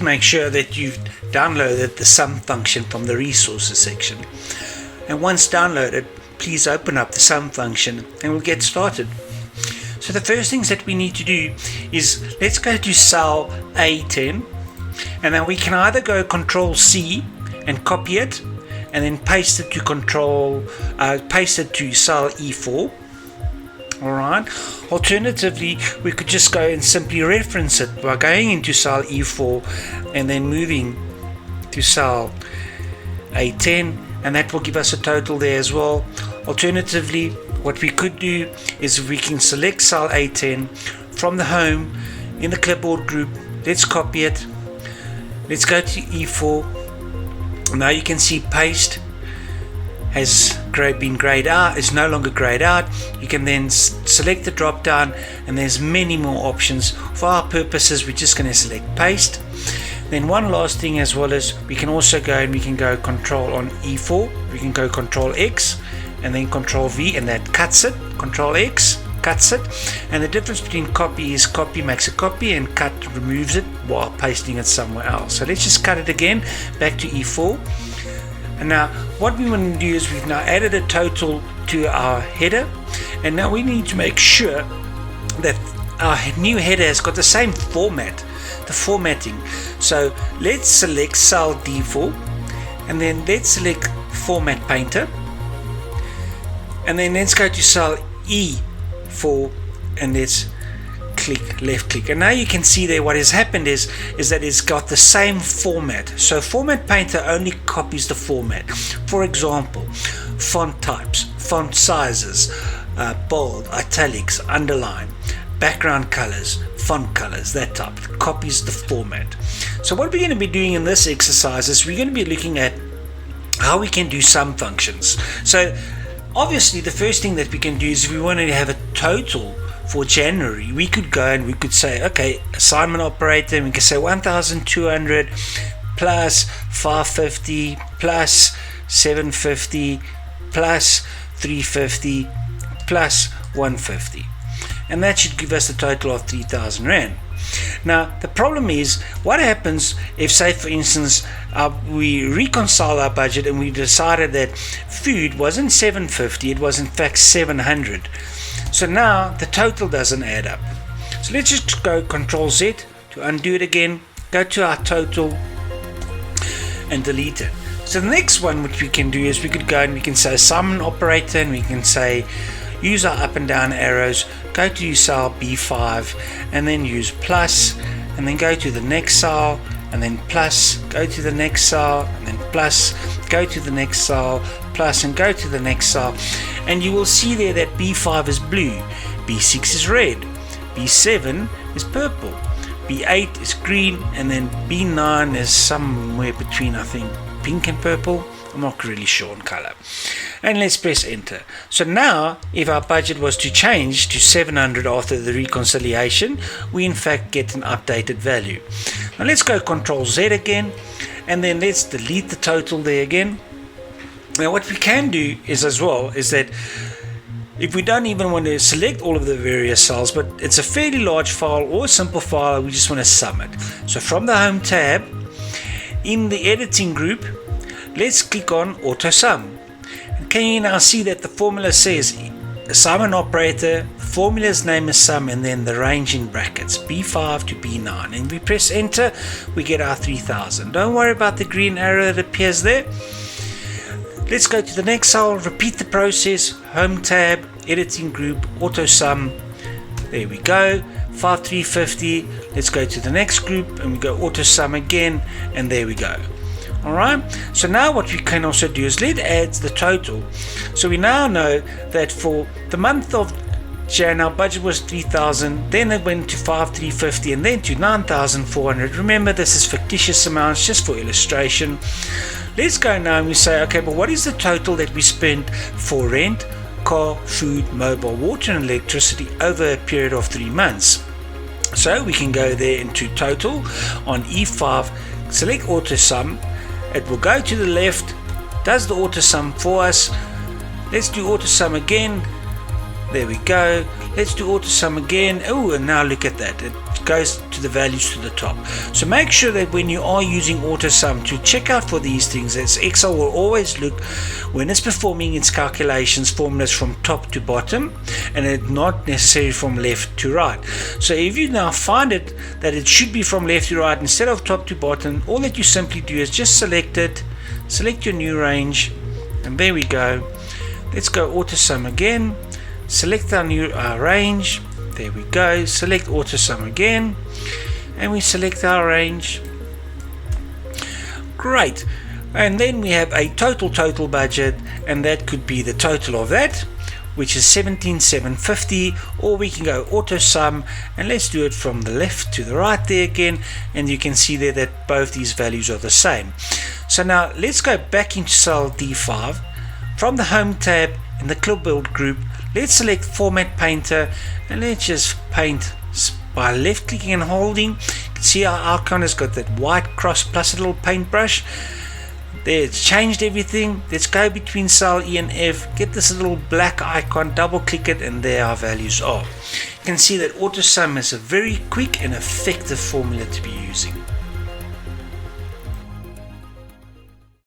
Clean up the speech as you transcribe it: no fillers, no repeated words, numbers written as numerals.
make sure that you've downloaded the sum function from the resources section. And once downloaded, please open up the sum function and we'll get started. So the first things that we need to do is let's go to cell A10, and then we can either go Control C and copy it and then paste it to cell E4. Alright. Alternatively, we could just go and simply reference it by going into cell E4 and then moving to cell A10, and that will give us a total there as well. Alternatively, what we could do is we can select cell A10 from the home in the clipboard group. Let's copy it. Let's go to E4. Now you can see paste has been grayed out. It's no longer grayed out. You can then select the drop down, and there's many more options. For our purposes, we're just going to select paste. Then one last thing as well is we can also go and we can go Control on E4. We can go Control X and then Control V, and that cuts it. Control X cuts it, and the difference between copy is copy makes a copy and cut removes it while pasting it somewhere else. So let's just cut it again back to E4. And now what we want to do is we've now added a total to our header, and now we need to make sure that our new header has got the same format, the formatting. So let's select cell D4, and then let's select Format Painter, and then let's go to cell E4 and let's left click, and now you can see there what has happened is that it's got the same format. So Format Painter only copies the format. For example, font types, font sizes, bold, italics, underline, background colors, font colors, that type. It copies the format. So what we're going to be doing in this exercise is we're going to be looking at how we can do sum functions. So obviously the first thing that we can do is if we want to have a total for January, we could go and we could say, okay, assignment operator, and we can say 1,200 plus 550 plus 750 plus 350 plus 150, and that should give us a total of 3,000 Rand. Now the problem is, what happens if, say for instance, we reconcile our budget and we decided that food wasn't 750, it was in fact 700. So now the total doesn't add up. So let's just go Control Z to undo it again, go to our total and delete it. So the next one which we can do is we could go and we can say assignment operator, and we can say use our up and down arrows, go to cell B5 and then use plus, and then go to the next cell and then plus, go to the next cell and then plus, go to the next cell, plus, and go to the next cell, and you will see there that B5 is blue, B6 is red, B7 is purple, B8 is green, and then B9 is somewhere between, I think, pink and purple. I'm not really sure on color. And let's press enter. So now if our budget was to change to 700 after the reconciliation, we in fact get an updated value. Now let's go Control Z again, and then let's delete the total there again. Now what we can do is as well is that if we don't even want to select all of the various cells, but it's a fairly large file or a simple file, we just want to sum it. So from the home tab in the editing group, let's click on Auto Sum. And can you now see that the formula says assignment operator, formula's name is sum, and then the range in brackets B5 to B9, and we press enter, we get our 3,000. Don't worry about the green arrow that appears there. Let's go to the next cell, repeat the process, home tab, editing group, auto sum. There we go, 5350. Let's go to the next group and we go auto sum again, and there we go. Alright, so now what we can also do is let's add the total. So we now know that for the month of Jan our budget was 3,000, then it went to 5,350, and then to 9,400. Remember, this is fictitious amounts just for illustration. Let's go now and we say, okay, but what is the total that we spent for rent, car, food, mobile, water and electricity over a period of 3 months? So we can go there into total on E5, select auto sum. It will go to the left, does the auto sum for us. Let's do auto sum again. There we go. Let's do auto sum again. Oh, and now look at that. It goes to the values to the top. So make sure that when you are using AutoSum to check out for these things, as Excel will always look when it's performing its calculations formulas from top to bottom and it not necessarily from left to right. So if you now find it that it should be from left to right instead of top to bottom, all that you simply do is just select it, select your new range, and there we go. Let's go AutoSum again, select our new range. There we go, select AutoSum again, and we select our range. Great. And then we have a total budget, and that could be the total of that, which is 17,750, or we can go AutoSum, and let's do it from the left to the right there again, and you can see there that both these values are the same. So now let's go back into cell D5. From the Home tab in the clipboard group, let's select Format Painter, and let's just paint by left clicking and holding. You can see our icon has got that white cross plus a little paintbrush. There, it's changed everything. Let's go between cell E and F, get this little black icon, double click it, and there our values are. You can see that AutoSum is a very quick and effective formula to be using.